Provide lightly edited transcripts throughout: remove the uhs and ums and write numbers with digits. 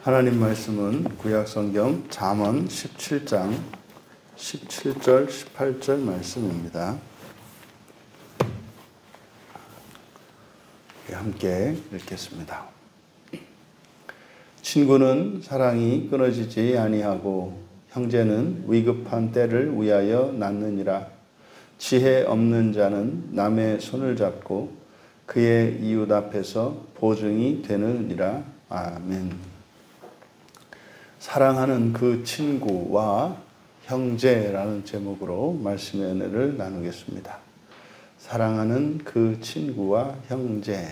하나님 말씀은 구약성경 잠언 17장 17절 18절 말씀입니다. 함께 읽겠습니다. 친구는 사랑이 끊어지지 아니하고 형제는 위급한 때를 위하여 낳느니라. 지혜 없는 자는 남의 손을 잡고 그의 이웃 앞에서 보증이 되느니라. 아멘. 사랑하는 그 친구와 형제라는 제목으로 말씀의 은혜를 나누겠습니다. 사랑하는 그 친구와 형제.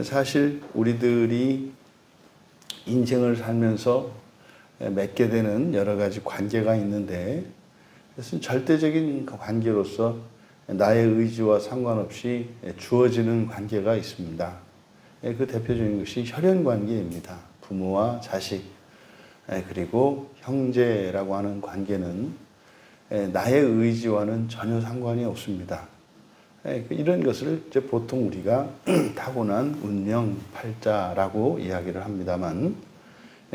사실 우리들이 인생을 살면서 맺게 되는 여러 가지 관계가 있는데, 그것은 절대적인 관계로서 나의 의지와 상관없이 주어지는 관계가 있습니다. 그 대표적인 것이 혈연 관계입니다. 부모와 자식, 그리고 형제라고 하는 관계는 나의 의지와는 전혀 상관이 없습니다. 이런 것을 이제 보통 우리가 타고난 운명, 팔자라고 이야기를 합니다만,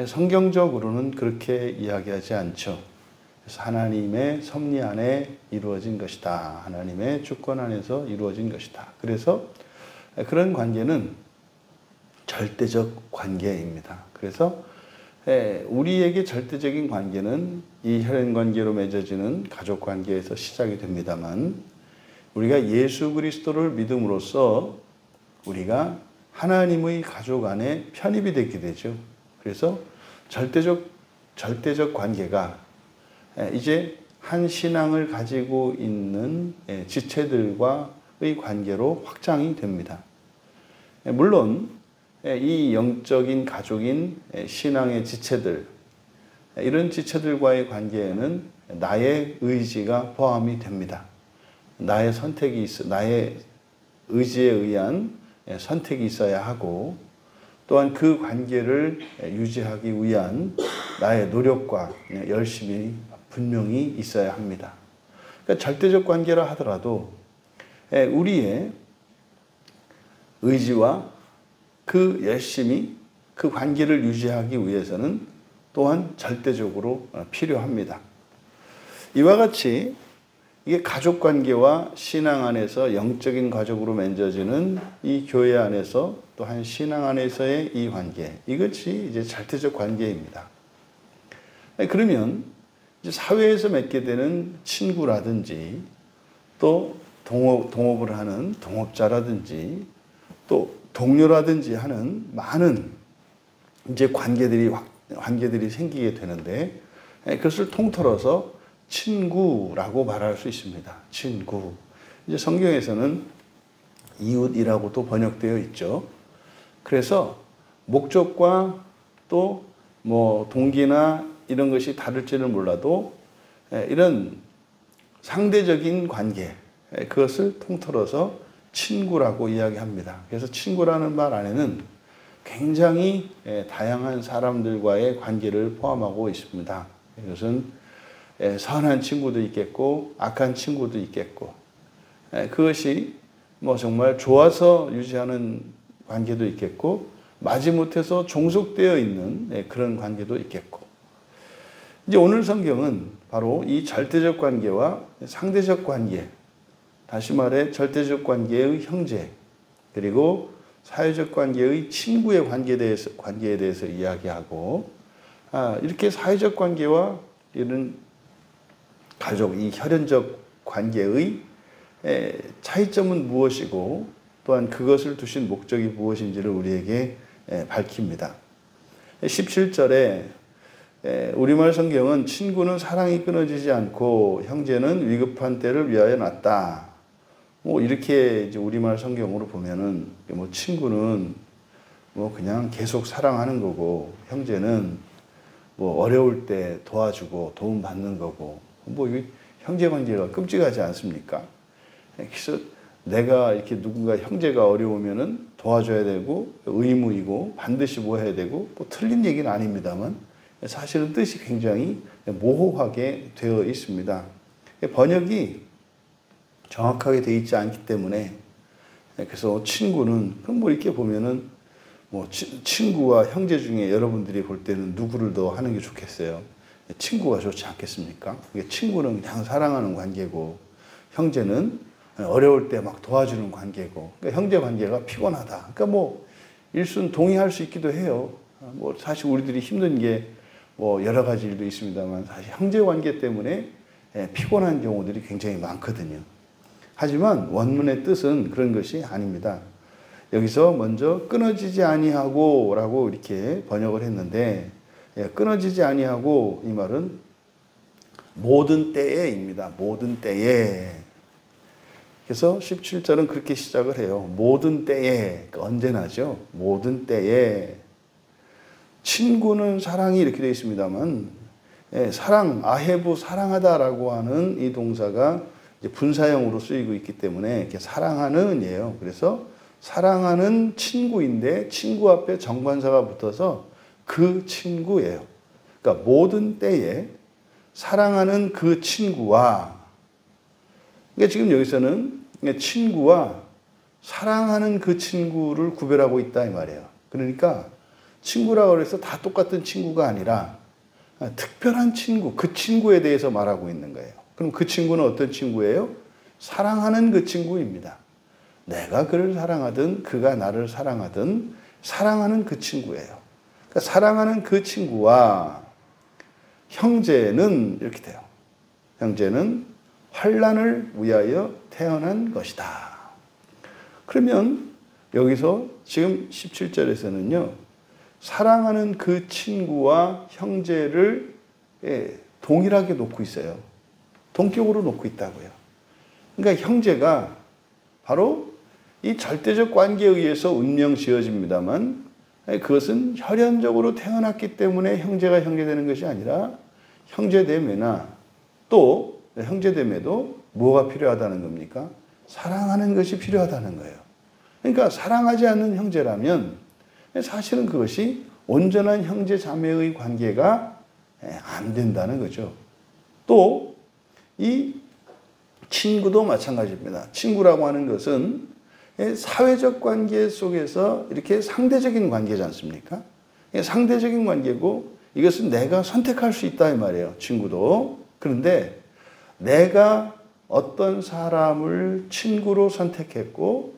성경적으로는 그렇게 이야기하지 않죠. 그래서 하나님의 섭리 안에 이루어진 것이다. 하나님의 주권 안에서 이루어진 것이다. 그래서 그런 관계는 절대적 관계입니다. 그래서 우리에게 절대적인 관계는 이 혈연 관계로 맺어지는 가족 관계에서 시작이 됩니다만, 우리가 예수 그리스도를 믿음으로써 우리가 하나님의 가족 안에 편입이 되게 되죠. 그래서 절대적 관계가 이제 한 신앙을 가지고 있는 지체들과의 관계로 확장이 됩니다. 물론 이 영적인 가족인 신앙의 지체들, 이런 지체들과의 관계에는 나의 의지가 포함이 됩니다. 나의 의지에 의한 선택이 있어야 하고, 또한 그 관계를 유지하기 위한 나의 노력과 열심이 분명히 있어야 합니다. 그러니까 절대적 관계라 하더라도 우리의 의지와 그 열심이 그 관계를 유지하기 위해서는 또한 절대적으로 필요합니다. 이와 같이 이게 가족 관계와 신앙 안에서 영적인 가족으로 맺어지는 이 교회 안에서 또한 신앙 안에서의 이 관계, 이것이 이제 절대적 관계입니다. 그러면 이제 사회에서 맺게 되는 친구라든지, 또 동업을 하는 동업자라든지, 또 동료라든지 하는 많은 이제 관계들이 생기게 되는데, 그것을 통틀어서 친구라고 말할 수 있습니다. 친구. 이제 성경에서는 이웃이라고도 번역되어 있죠. 그래서 목적과 또 동기나 이런 것이 다를지는 몰라도 이런 상대적인 관계, 그것을 통틀어서 친구라고 이야기합니다. 그래서 친구라는 말 안에는 굉장히 다양한 사람들과의 관계를 포함하고 있습니다. 이것은 선한 친구도 있겠고 악한 친구도 있겠고, 그것이 정말 좋아서 유지하는 관계도 있겠고, 마지못해서 종속되어 있는 그런 관계도 있겠고, 이제 오늘 성경은 바로 이 절대적 관계와 상대적 관계, 다시 말해 절대적 관계의 형제, 그리고 사회적 관계의 친구의 관계에 대해서 이야기하고, 이렇게 사회적 관계와 이런 가족, 이 혈연적 관계의 차이점은 무엇이고, 또한 그것을 두신 목적이 무엇인지를 우리에게 밝힙니다. 17절에 우리말 성경은 친구는 사랑이 끊어지지 않고 형제는 위급한 때를 위하여 낳았다. 이렇게 이제 우리말 성경으로 보면은 친구는 그냥 계속 사랑하는 거고, 형제는 어려울 때 도와주고 도움받는 거고, 이게 형제 관계가 끔찍하지 않습니까? 그래서 내가 이렇게 누군가 형제가 어려우면은 도와줘야 되고 의무이고 반드시 해야 되고, 틀린 얘기는 아닙니다만 사실은 뜻이 굉장히 모호하게 되어 있습니다. 번역이 정확하게 되어 있지 않기 때문에, 그래서 친구는 이렇게 보면은 뭐 친구와 형제 중에 여러분들이 볼 때는 누구를 더 하는 게 좋겠어요? 친구가 좋지 않겠습니까? 친구는 그냥 사랑하는 관계고 형제는 어려울 때 막 도와주는 관계고, 그러니까 형제 관계가 피곤하다. 그러니까 뭐 일순 동의할 수 있기도 해요. 뭐 사실 우리들이 힘든 게 뭐 여러 가지 일도 있습니다만 사실 형제 관계 때문에 피곤한 경우들이 굉장히 많거든요. 하지만 원문의 뜻은 그런 것이 아닙니다. 여기서 먼저 끊어지지 아니하고 라고 이렇게 번역을 했는데, 끊어지지 아니하고 이 말은 모든 때에입니다. 모든 때에. 그래서 17절은 그렇게 시작을 해요. 모든 때에, 그러니까 언제나죠. 모든 때에. 친구는 사랑이 이렇게 되어 있습니다만, 사랑, 아헤부 사랑하다라고 하는 이 동사가 이제 분사형으로 쓰이고 있기 때문에 이렇게 사랑하는이에요. 그래서 사랑하는 친구인데 친구 앞에 정관사가 붙어서 그 친구예요. 그러니까 모든 때에 사랑하는 그 친구와, 그러니까 지금 여기서는 친구와 사랑하는 그 친구를 구별하고 있다 이 말이에요. 그러니까 친구라고 해서 다 똑같은 친구가 아니라 특별한 친구, 그 친구에 대해서 말하고 있는 거예요. 그럼 그 친구는 어떤 친구예요? 사랑하는 그 친구입니다. 내가 그를 사랑하든 그가 나를 사랑하든 사랑하는 그 친구예요. 그러니까 사랑하는 그 친구와 형제는 이렇게 돼요. 형제는 환난을 위하여 태어난 것이다. 그러면 여기서 지금 17절에서는요. 사랑하는 그 친구와 형제를 동일하게 놓고 있어요. 동격으로 놓고 있다고요. 그러니까 형제가 바로 이 절대적 관계에 의해서 운명 지어집니다만, 그것은 혈연적으로 태어났기 때문에 형제가 형제되는 것이 아니라 형제됨에나 또 형제됨에도 뭐가 필요하다는 겁니까? 사랑하는 것이 필요하다는 거예요. 그러니까 사랑하지 않는 형제라면 사실은 그것이 온전한 형제 자매의 관계가 안 된다는 거죠. 또 이 친구도 마찬가지입니다. 친구라고 하는 것은 사회적 관계 속에서 이렇게 상대적인 관계지 않습니까? 상대적인 관계고 이것은 내가 선택할 수 있다 이 말이에요. 친구도. 그런데 내가 어떤 사람을 친구로 선택했고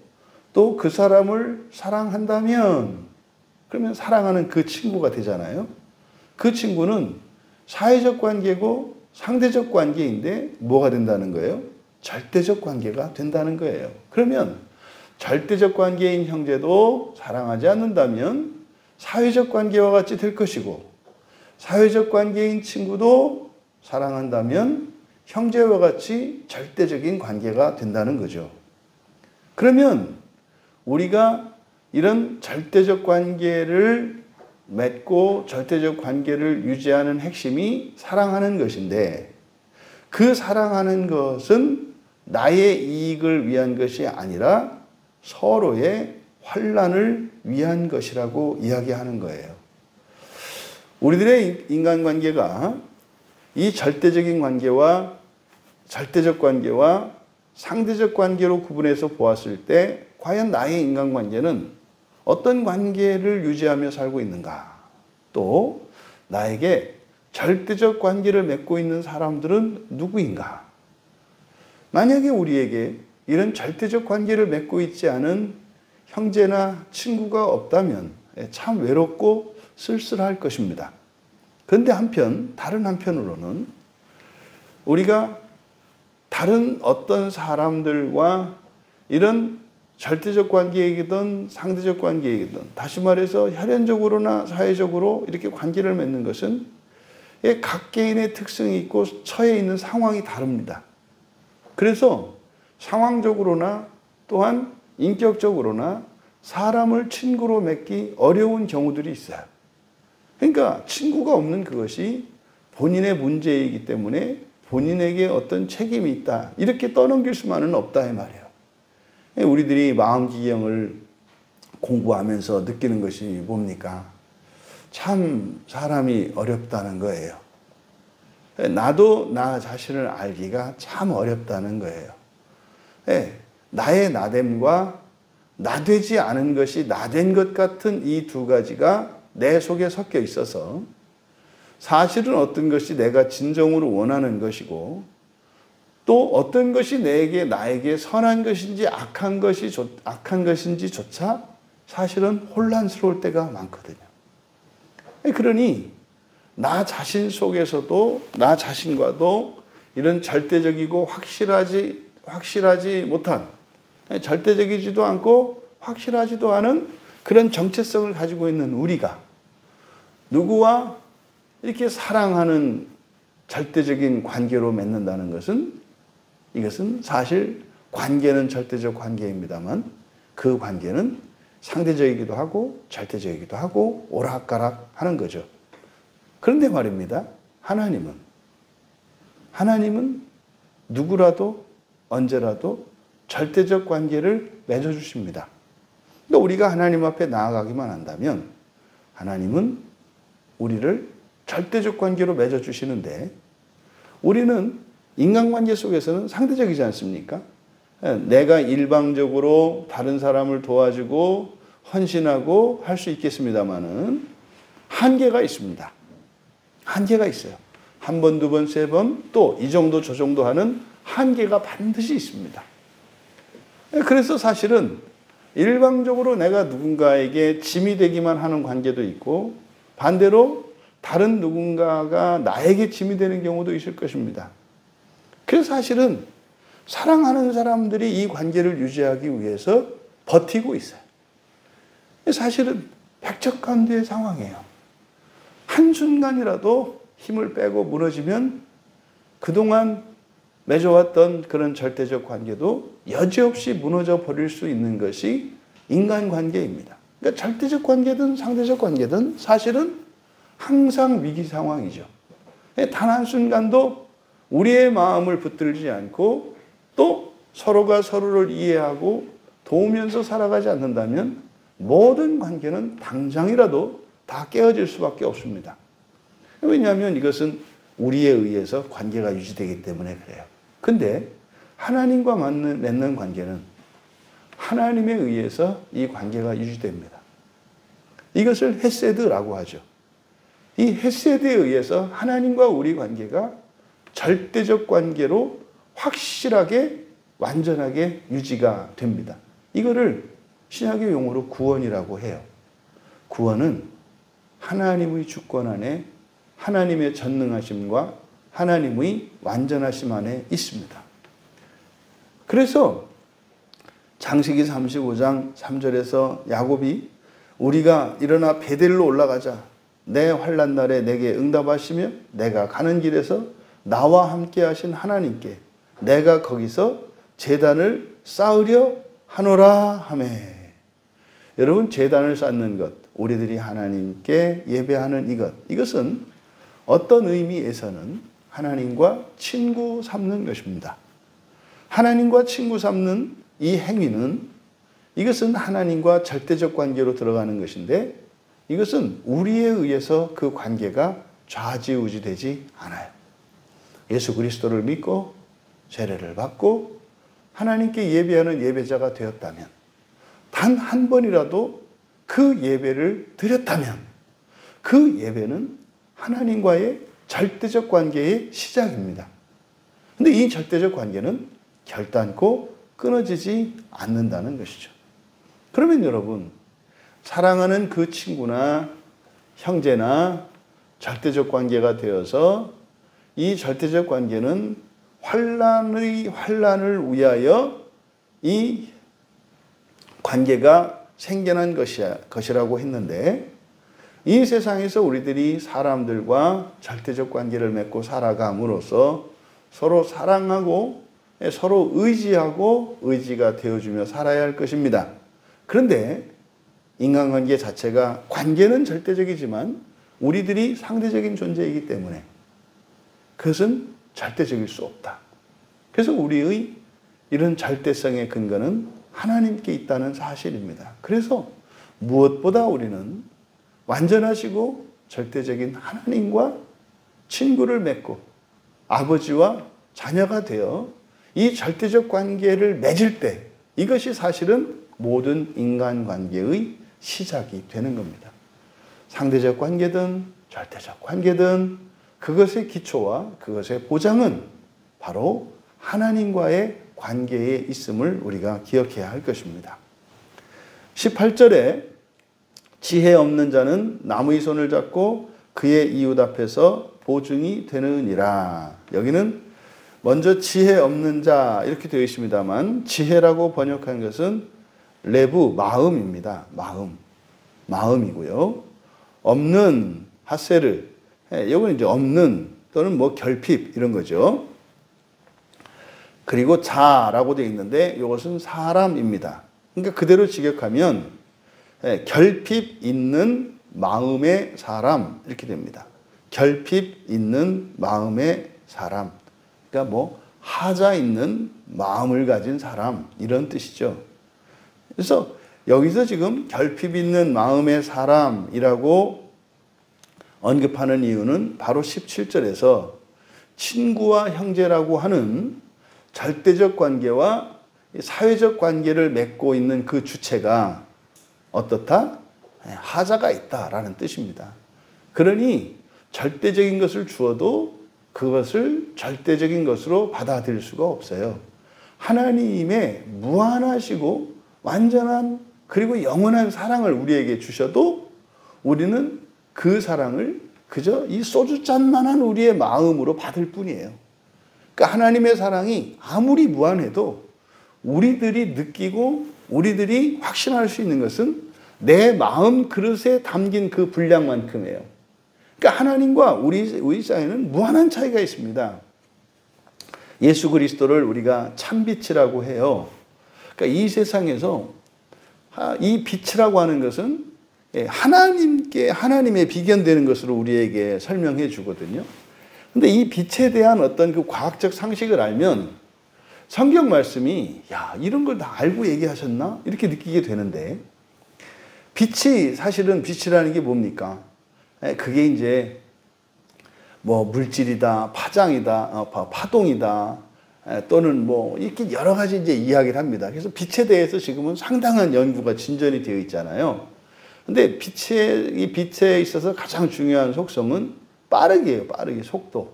또 그 사람을 사랑한다면 그러면 사랑하는 그 친구가 되잖아요. 그 친구는 사회적 관계고 상대적 관계인데 뭐가 된다는 거예요? 절대적 관계가 된다는 거예요. 그러면 절대적 관계인 형제도 사랑하지 않는다면 사회적 관계와 같이 될 것이고 사회적 관계인 친구도 사랑한다면 형제와 같이 절대적인 관계가 된다는 거죠. 그러면 우리가 이런 절대적 관계를 맺고 절대적 관계를 유지하는 핵심이 사랑하는 것인데 그 사랑하는 것은 나의 이익을 위한 것이 아니라 서로의 환난을 위한 것이라고 이야기하는 거예요. 우리들의 인간관계가 이 절대적인 관계와 절대적 관계와 상대적 관계로 구분해서 보았을 때 과연 나의 인간관계는 어떤 관계를 유지하며 살고 있는가? 또 나에게 절대적 관계를 맺고 있는 사람들은 누구인가? 만약에 우리에게 이런 절대적 관계를 맺고 있지 않은 형제나 친구가 없다면 참 외롭고 쓸쓸할 것입니다. 그런데 다른 한편으로는 우리가 다른 어떤 사람들과 이런 절대적 관계이든 상대적 관계이든 다시 말해서 혈연적으로나 사회적으로 이렇게 관계를 맺는 것은 각 개인의 특성이 있고 처해 있는 상황이 다릅니다. 그래서 상황적으로나 또한 인격적으로나 사람을 친구로 맺기 어려운 경우들이 있어요. 그러니까 친구가 없는 그것이 본인의 문제이기 때문에 본인에게 어떤 책임이 있다. 이렇게 떠넘길 수만은 없다 이 말이에요. 우리들이 마음기경을 공부하면서 느끼는 것이 뭡니까? 참 사람이 어렵다는 거예요. 나도 나 자신을 알기가 참 어렵다는 거예요. 나의 나됨과 나 되지 않은 것이 나 된 것 같은 이 두 가지가 내 속에 섞여 있어서 사실은 어떤 것이 내가 진정으로 원하는 것이고 또 어떤 것이 나에게 선한 것인지 악한 것인지조차 사실은 혼란스러울 때가 많거든요. 그러니 나 자신 속에서도 나 자신과도 이런 절대적이고 확실하지 못한, 절대적이지도 않고 확실하지도 않은 그런 정체성을 가지고 있는 우리가 누구와 이렇게 사랑하는 절대적인 관계로 맺는다는 것은, 이것은 사실 관계는 절대적 관계입니다만 그 관계는 상대적이기도 하고 절대적이기도 하고 오락가락 하는 거죠. 그런데 말입니다. 하나님은 누구라도 언제라도 절대적 관계를 맺어주십니다. 그러니까 우리가 하나님 앞에 나아가기만 한다면 하나님은 우리를 절대적 관계로 맺어주시는데, 우리는 인간관계 속에서는 상대적이지 않습니까? 내가 일방적으로 다른 사람을 도와주고 헌신하고 할 수 있겠습니다마는 한계가 있습니다. 한계가 있어요. 한 번, 두 번, 세 번, 또 이 정도 저 정도 하는 한계가 반드시 있습니다. 그래서 사실은 일방적으로 내가 누군가에게 짐이 되기만 하는 관계도 있고, 반대로 다른 누군가가 나에게 짐이 되는 경우도 있을 것입니다. 그래서 사실은 사랑하는 사람들이 이 관계를 유지하기 위해서 버티고 있어요. 사실은 백척간두의 상황이에요. 한순간이라도 힘을 빼고 무너지면 그동안 맺어왔던 그런 절대적 관계도 여지없이 무너져 버릴 수 있는 것이 인간관계입니다. 그러니까 절대적 관계든 상대적 관계든 사실은 항상 위기 상황이죠. 단 한순간도 우리의 마음을 붙들지 않고 또 서로가 서로를 이해하고 도우면서 살아가지 않는다면 모든 관계는 당장이라도 다 깨어질 수밖에 없습니다. 왜냐하면 이것은 우리에 의해서 관계가 유지되기 때문에 그래요. 근데 하나님과 맺는 관계는 하나님에 의해서 이 관계가 유지됩니다. 이것을 헤세드라고 하죠. 이 헤세드에 의해서 하나님과 우리 관계가 절대적 관계로 확실하게 완전하게 유지가 됩니다. 이거를 신약의 용어로 구원이라고 해요. 구원은 하나님의 주권 안에 하나님의 전능하심과 하나님의 완전하심 안에 있습니다. 그래서 창세기 35장 3절에서 야곱이 우리가 일어나 베델로 올라가자. 내 환난 날에 내게 응답하시며 내가 가는 길에서 나와 함께 하신 하나님께 내가 거기서 제단을 쌓으려 하노라 하매. 여러분, 제단을 쌓는 것, 우리들이 하나님께 예배하는 이것은 어떤 의미에서는 하나님과 친구 삼는 것입니다. 하나님과 친구 삼는 이 행위는, 이것은 하나님과 절대적 관계로 들어가는 것인데, 이것은 우리에 의해서 그 관계가 좌지우지되지 않아요. 예수 그리스도를 믿고 세례를 받고 하나님께 예배하는 예배자가 되었다면, 단 한 번이라도 그 예배를 드렸다면 그 예배는 하나님과의 절대적 관계의 시작입니다. 그런데 이 절대적 관계는 결단코 끊어지지 않는다는 것이죠. 그러면 여러분, 사랑하는 그 친구나 형제나 절대적 관계가 되어서 이 절대적 관계는 환난을 위하여 이 관계가 생겨난 것이라고 했는데, 이 세상에서 우리들이 사람들과 절대적 관계를 맺고 살아감으로써 서로 사랑하고 서로 의지하고 의지가 되어주며 살아야 할 것입니다. 그런데 인간관계 자체가, 관계는 절대적이지만 우리들이 상대적인 존재이기 때문에 그것은 절대적일 수 없다. 그래서 우리의 이런 절대성의 근거는 하나님께 있다는 사실입니다. 그래서 무엇보다 우리는 완전하시고 절대적인 하나님과 친구를 맺고 아버지와 자녀가 되어 이 절대적 관계를 맺을 때, 이것이 사실은 모든 인간관계의 시작이 되는 겁니다. 상대적 관계든 절대적 관계든 그것의 기초와 그것의 보장은 바로 하나님과의 관계에 있음을 우리가 기억해야 할 것입니다. 18절에 지혜 없는 자는 남의 손을 잡고 그의 이웃 앞에서 보증이 되느니라. 여기는 먼저 지혜 없는 자 이렇게 되어 있습니다만 지혜라고 번역한 것은 레부, 마음입니다. 마음이고요. 없는, 하세르, 이건 이제 없는 또는 뭐 결핍 이런 거죠. 그리고 자라고 되어 있는데 이것은 사람입니다. 그러니까 그대로 직역하면 결핍 있는 마음의 사람 이렇게 됩니다. 결핍 있는 마음의 사람. 그러니까 뭐 하자 있는 마음을 가진 사람 이런 뜻이죠. 그래서 여기서 지금 결핍 있는 마음의 사람이라고 언급하는 이유는 바로 17절에서 친구와 형제라고 하는 절대적 관계와 사회적 관계를 맺고 있는 그 주체가 어떻다? 하자가 있다라는 뜻입니다. 그러니 절대적인 것을 주어도 그것을 절대적인 것으로 받아들일 수가 없어요. 하나님의 무한하시고 완전한 그리고 영원한 사랑을 우리에게 주셔도 우리는 그 사랑을 그저 이 소주잔만한 우리의 마음으로 받을 뿐이에요. 그러니까 하나님의 사랑이 아무리 무한해도 우리들이 느끼고 우리들이 확신할 수 있는 것은 내 마음 그릇에 담긴 그 분량만큼이에요. 그러니까 하나님과 우리 사이에는 무한한 차이가 있습니다. 예수 그리스도를 우리가 참빛이라고 해요. 그러니까 이 세상에서 이 빛이라고 하는 것은 하나님의 비견되는 것으로 우리에게 설명해 주거든요. 근데 이 빛에 대한 어떤 그 과학적 상식을 알면 성경 말씀이 야, 이런 걸 다 알고 얘기하셨나? 이렇게 느끼게 되는데 빛이 사실은 빛이라는 게 뭡니까? 그게 이제 뭐 물질이다, 파장이다, 파동이다, 또는 뭐 이렇게 여러 가지 이제 이야기를 합니다. 그래서 빛에 대해서 지금은 상당한 연구가 진전이 되어 있잖아요. 근데 이 빛에 있어서 가장 중요한 속성은 빠르게요. 빠르게 속도.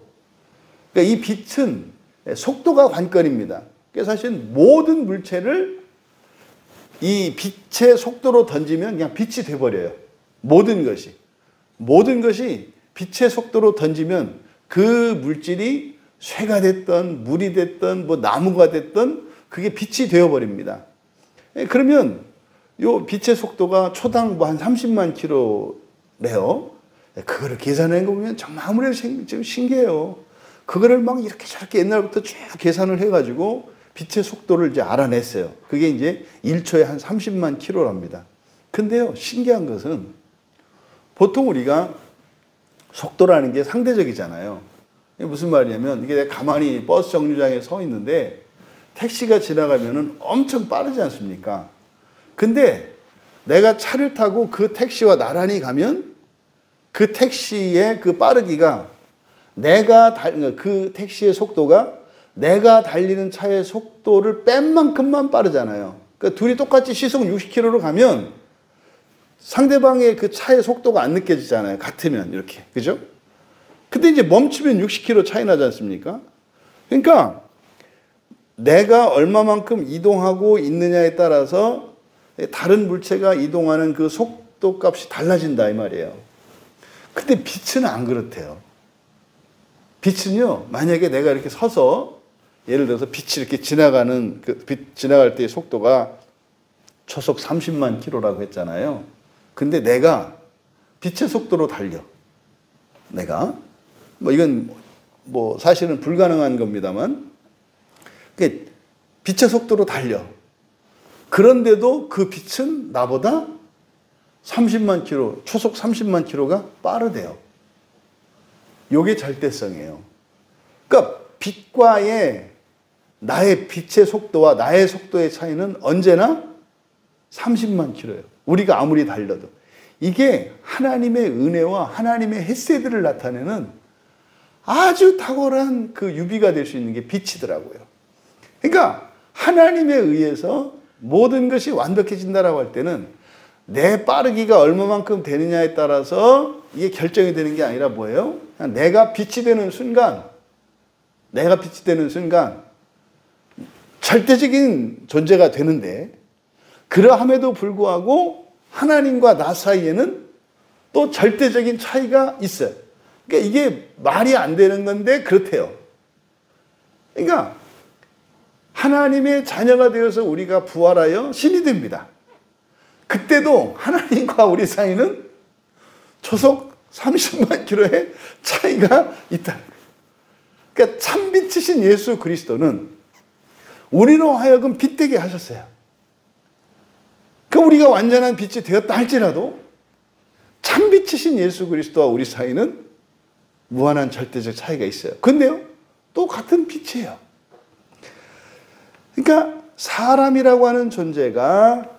그러니까 이 빛은 속도가 관건입니다. 그래서 사실 모든 물체를 이 빛의 속도로 던지면 그냥 빛이 돼버려요. 모든 것이 빛의 속도로 던지면 그 물질이 쇠가 됐던 물이 됐던 뭐 나무가 됐던 그게 빛이 되어버립니다. 그러면 요 빛의 속도가 초당 뭐 한 30만 킬로래요. 그거를 계산해 보면 정말 아무래도 좀 신기해요. 그거를 막 이렇게 저렇게 옛날부터 쭉 계산을 해가지고 빛의 속도를 이제 알아냈어요. 그게 이제 1초에 한 30만 킬로랍니다. 근데요, 신기한 것은 보통 우리가 속도라는 게 상대적이잖아요. 이게 무슨 말이냐면 이게 내가 가만히 버스 정류장에 서 있는데 택시가 지나가면은 엄청 빠르지 않습니까? 근데 내가 차를 타고 그 택시와 나란히 가면 그 택시의 그 빠르기가 그 택시의 속도가 내가 달리는 차의 속도를 뺀 만큼만 빠르잖아요. 그러니까 둘이 똑같이 시속 60km로 가면 상대방의 그 차의 속도가 안 느껴지잖아요. 같으면 이렇게. 그죠? 근데 이제 멈추면 60km 차이 나지 않습니까? 그러니까 내가 얼마만큼 이동하고 있느냐에 따라서 다른 물체가 이동하는 그 속도 값이 달라진다 이 말이에요. 근데 빛은 안 그렇대요. 빛은요, 만약에 내가 이렇게 서서 예를 들어서 빛이 이렇게 지나가는 빛 지나갈 때의 속도가 초속 30만 킬로라고 했잖아요. 근데 내가 빛의 속도로 달려. 내가 뭐 이건 뭐 사실은 불가능한 겁니다만 빛의 속도로 달려. 그런데도 그 빛은 나보다 30만 킬로, 초속 30만 킬로가 빠르대요. 요게 절대성이에요. 그러니까 빛과의 나의 빛의 속도와 나의 속도의 차이는 언제나 30만 킬로예요. 우리가 아무리 달려도. 이게 하나님의 은혜와 하나님의 헤세드를 나타내는 아주 탁월한 그 유비가 될 수 있는 게 빛이더라고요. 그러니까 하나님에 의해서 모든 것이 완벽해진다라고 할 때는 내 빠르기가 얼마만큼 되느냐에 따라서 이게 결정이 되는 게 아니라 뭐예요? 그냥 내가 빛이 되는 순간, 절대적인 존재가 되는데, 그러함에도 불구하고 하나님과 나 사이에는 또 절대적인 차이가 있어요. 그러니까 이게 말이 안 되는 건데 그렇대요. 그러니까 하나님의 자녀가 되어서 우리가 부활하여 신이 됩니다. 그때도 하나님과 우리 사이는 초속 30만 킬로의 차이가 있다. 그러니까 참빛이신 예수 그리스도는 우리로 하여금 빛되게 하셨어요. 그 우리가 완전한 빛이 되었다 할지라도 참빛이신 예수 그리스도와 우리 사이는 무한한 절대적 차이가 있어요. 근데요, 또 같은 빛이에요. 그러니까 사람이라고 하는 존재가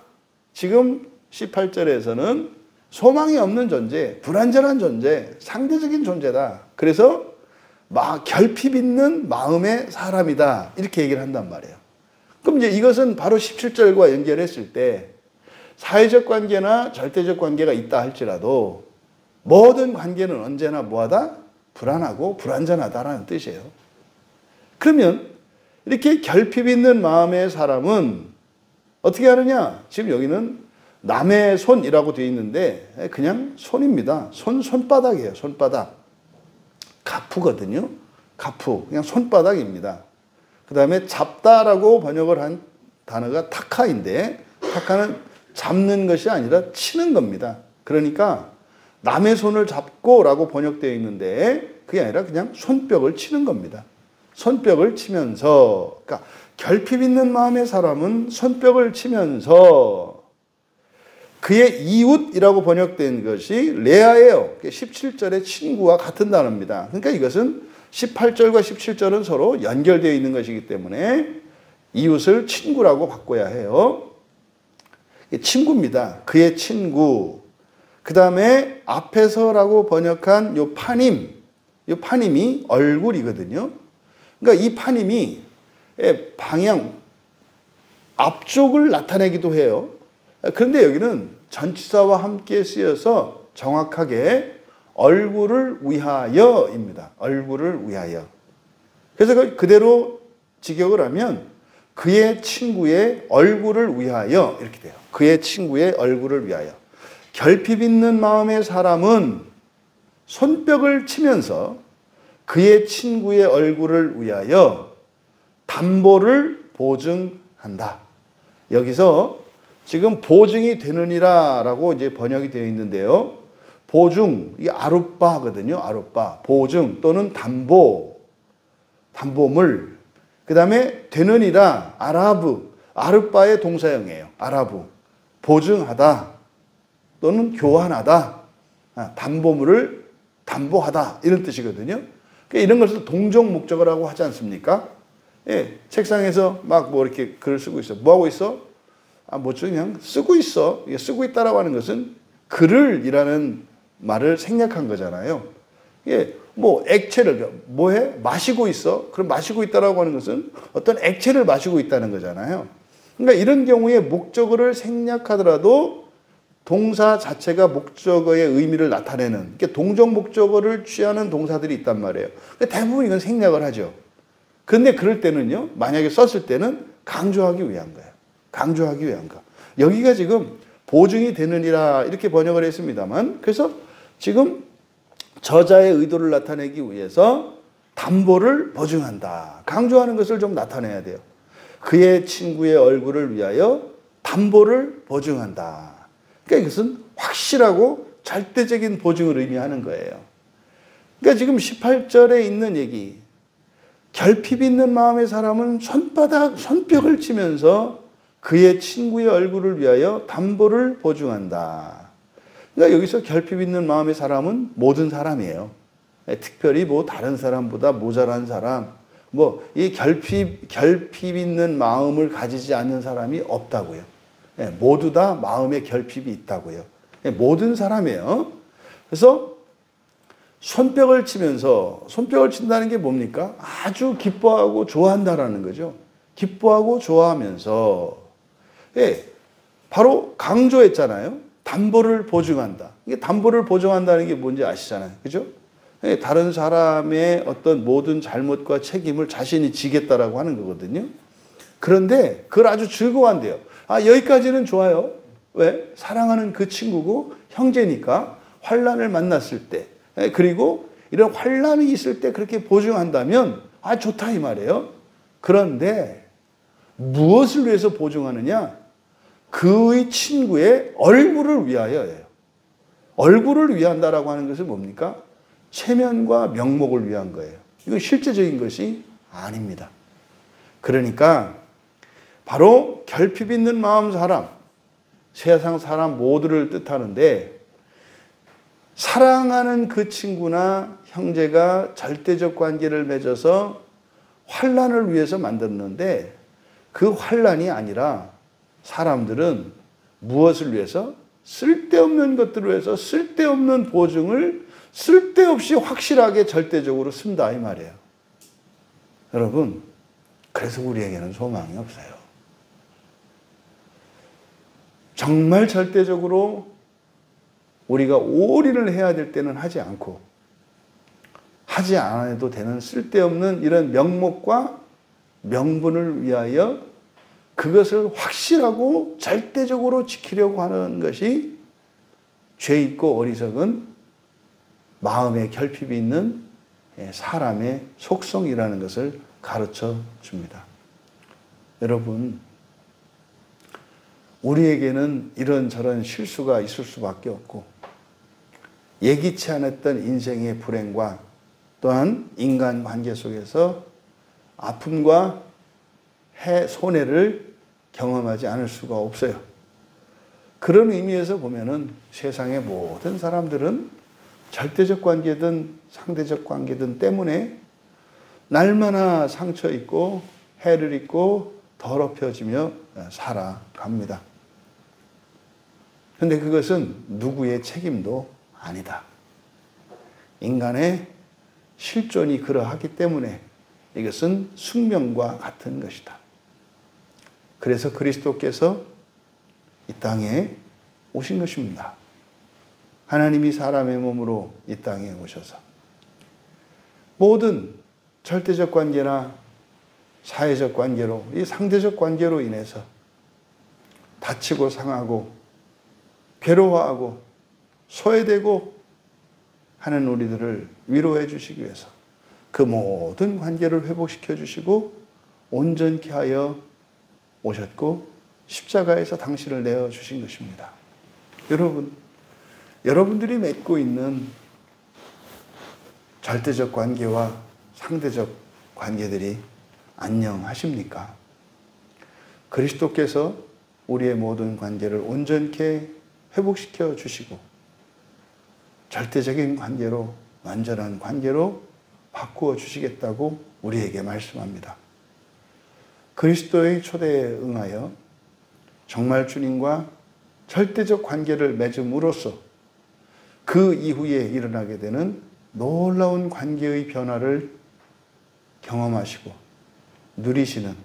지금 18절에서는 소망이 없는 존재, 불완전한 존재, 상대적인 존재다. 그래서 결핍 있는 마음의 사람이다. 이렇게 얘기를 한단 말이에요. 그럼 이제 이것은 바로 17절과 연결했을 때 사회적 관계나 절대적 관계가 있다 할지라도 모든 관계는 언제나 뭐하다? 불안하고 불완전하다라는 뜻이에요. 그러면 이렇게 결핍 있는 마음의 사람은 어떻게 하느냐? 지금 여기는 남의 손이라고 되어 있는데 그냥 손입니다. 손바닥이에요. 손바닥. 가푸거든요. 가푸. 그냥 손바닥입니다. 그 다음에 잡다라고 번역을 한 단어가 타카인데, 타카는 잡는 것이 아니라 치는 겁니다. 그러니까 남의 손을 잡고 라고 번역되어 있는데 그게 아니라 그냥 손뼉을 치는 겁니다. 손뼉을 치면서, 그러니까 결핍 있는 마음의 사람은 손뼉을 치면서 그의 이웃이라고 번역된 것이 레아예요. 17절의 친구와 같은 단어입니다. 그러니까 이것은 18절과 17절은 서로 연결되어 있는 것이기 때문에 이웃을 친구라고 바꿔야 해요. 친구입니다. 그의 친구. 그 다음에 앞에서라고 번역한 요 파님. 요 파님이 얼굴이거든요. 그러니까 이 파님이 방향, 앞쪽을 나타내기도 해요. 그런데 여기는 전치사와 함께 쓰여서 정확하게 얼굴을 위하여입니다. 얼굴을 위하여. 그래서 그대로 직역을 하면 그의 친구의 얼굴을 위하여 이렇게 돼요. 그의 친구의 얼굴을 위하여. 결핍 있는 마음의 사람은 손뼉을 치면서 그의 친구의 얼굴을 위하여 담보를 보증한다. 여기서 지금 보증이 되느니라 라고 이제 번역이 되어 있는데요. 보증, 이게 아룻바거든요. 아룻바. 보증 또는 담보, 담보물. 그 다음에 되느니라, 아라브. 아룻바의 동사형이에요. 아라브. 보증하다 또는 교환하다. 담보물을 담보하다. 이런 뜻이거든요. 그러니까 이런 것을 동종 목적어라고 하지 않습니까? 예, 책상에서 막 뭐 이렇게 글을 쓰고 있어. 뭐 하고 있어? 그냥 쓰고 있어. 쓰고 있다라고 하는 것은 글을이라는 말을 생략한 거잖아요. 예, 뭐 액체를 뭐해? 마시고 있어. 그럼 마시고 있다라고 하는 것은 어떤 액체를 마시고 있다는 거잖아요. 그러니까 이런 경우에 목적어를 생략하더라도 동사 자체가 목적어의 의미를 나타내는, 그러니까 동종 목적어를 취하는 동사들이 있단 말이에요. 그러니까 대부분 이건 생략을 하죠. 그런데 그럴 때는요, 만약에 썼을 때는 강조하기 위한 거예요. 강조하기 위한 거. 여기가 지금 보증이 되느니라 이렇게 번역을 했습니다만, 그래서 지금 저자의 의도를 나타내기 위해서 담보를 보증한다. 강조하는 것을 좀 나타내야 돼요. 그의 친구의 얼굴을 위하여 담보를 보증한다. 그러니까 이것은 확실하고 절대적인 보증을 의미하는 거예요. 그러니까 지금 18절에 있는 얘기, 결핍 있는 마음의 사람은 손뼉을 치면서 그의 친구의 얼굴을 위하여 담보를 보증한다. 그러니까 여기서 결핍 있는 마음의 사람은 모든 사람이에요. 특별히 뭐 다른 사람보다 모자란 사람, 뭐 이 결핍 있는 마음을 가지지 않는 사람이 없다고요. 모두 다 마음의 결핍이 있다고요. 모든 사람이에요. 그래서 손뼉을 치면서, 손뼉을 친다는 게 뭡니까? 아주 기뻐하고 좋아한다라는 거죠. 기뻐하고 좋아하면서. 예, 바로 강조했잖아요. 담보를 보증한다. 이게 담보를 보증한다는 게 뭔지 아시잖아요. 그죠? 예, 다른 사람의 어떤 모든 잘못과 책임을 자신이 지겠다라고 하는 거거든요. 그런데 그걸 아주 즐거워한대요. 아, 여기까지는 좋아요. 왜? 사랑하는 그 친구고 형제니까 환난을 만났을 때, 예, 그리고 이런 환난이 있을 때 그렇게 보증한다면 아, 좋다 이 말이에요. 그런데 무엇을 위해서 보증하느냐? 그의 친구의 얼굴을 위하여예요. 얼굴을 위한다라고 하는 것은 뭡니까? 체면과 명목을 위한 거예요. 이건 실제적인 것이 아닙니다. 그러니까 바로 결핍 있는 마음 사람, 세상 사람 모두를 뜻하는데, 사랑하는 그 친구나 형제가 절대적 관계를 맺어서 환난을 위해서 만들었는데, 그 환난이 아니라 사람들은 무엇을 위해서? 쓸데없는 것들을 위해서 쓸데없는 보증을 쓸데없이 확실하게 절대적으로 쓴다 이 말이에요. 여러분, 그래서 우리에게는 소망이 없어요. 정말 절대적으로 우리가 올인을 해야 될 때는 하지 않고, 하지 않아도 되는 쓸데없는 이런 명목과 명분을 위하여 그것을 확실하고 절대적으로 지키려고 하는 것이 죄 있고 어리석은 마음의 결핍이 있는 사람의 속성이라는 것을 가르쳐 줍니다. 여러분, 우리에게는 이런저런 실수가 있을 수밖에 없고, 예기치 않았던 인생의 불행과 또한 인간관계 속에서 아픔과 손해를 경험하지 않을 수가 없어요. 그런 의미에서 보면은 세상의 모든 사람들은 절대적 관계든 상대적 관계든 때문에 날마다 상처 있고 해를 입고 더럽혀지며 살아갑니다. 그런데 그것은 누구의 책임도 아니다. 인간의 실존이 그러하기 때문에 이것은 숙명과 같은 것이다. 그래서 그리스도께서 이 땅에 오신 것입니다. 하나님이 사람의 몸으로 이 땅에 오셔서 모든 절대적 관계나 사회적 관계로, 이 상대적 관계로 인해서 다치고 상하고 괴로워하고 소외되고 하는 우리들을 위로해 주시기 위해서 그 모든 관계를 회복시켜 주시고 온전케 하여 오셨고 십자가에서 당신을 내어주신 것입니다. 여러분, 여러분들이 맺고 있는 절대적 관계와 상대적 관계들이 안녕하십니까? 그리스도께서 우리의 모든 관계를 온전케 회복시켜 주시고 절대적인 관계로, 완전한 관계로 바꾸어 주시겠다고 우리에게 말씀합니다. 그리스도의 초대에 응하여 정말 주님과 절대적 관계를 맺음으로써 그 이후에 일어나게 되는 놀라운 관계의 변화를 경험하시고 누리시는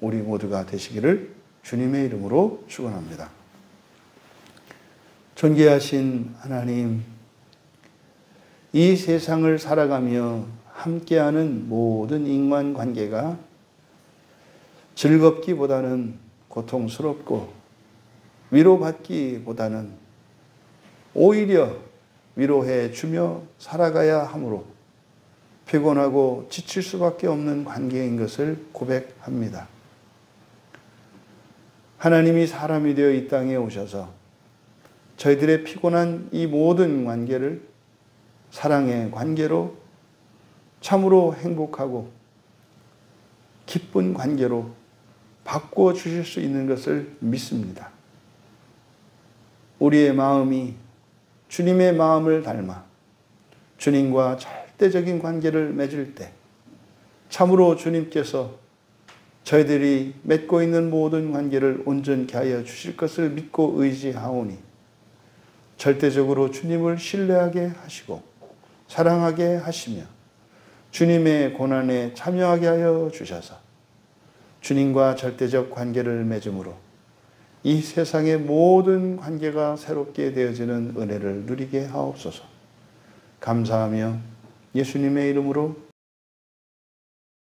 우리 모두가 되시기를 주님의 이름으로 축원합니다. 존귀하신 하나님, 이 세상을 살아가며 함께하는 모든 인간관계가 즐겁기보다는 고통스럽고 위로받기보다는 오히려 위로해 주며 살아가야 하므로 피곤하고 지칠 수밖에 없는 관계인 것을 고백합니다. 하나님이 사람이 되어 이 땅에 오셔서 저희들의 피곤한 이 모든 관계를 사랑의 관계로 참으로 행복하고 기쁜 관계로 바꾸어 주실 수 있는 것을 믿습니다. 우리의 마음이 주님의 마음을 닮아 주님과 절대적인 관계를 맺을 때 참으로 주님께서 저희들이 맺고 있는 모든 관계를 온전케 하여 주실 것을 믿고 의지하오니 절대적으로 주님을 신뢰하게 하시고 사랑하게 하시며 주님의 고난에 참여하게 하여 주셔서 주님과 절대적 관계를 맺음으로 이 세상의 모든 관계가 새롭게 되어지는 은혜를 누리게 하옵소서. 감사하며 예수님의 이름으로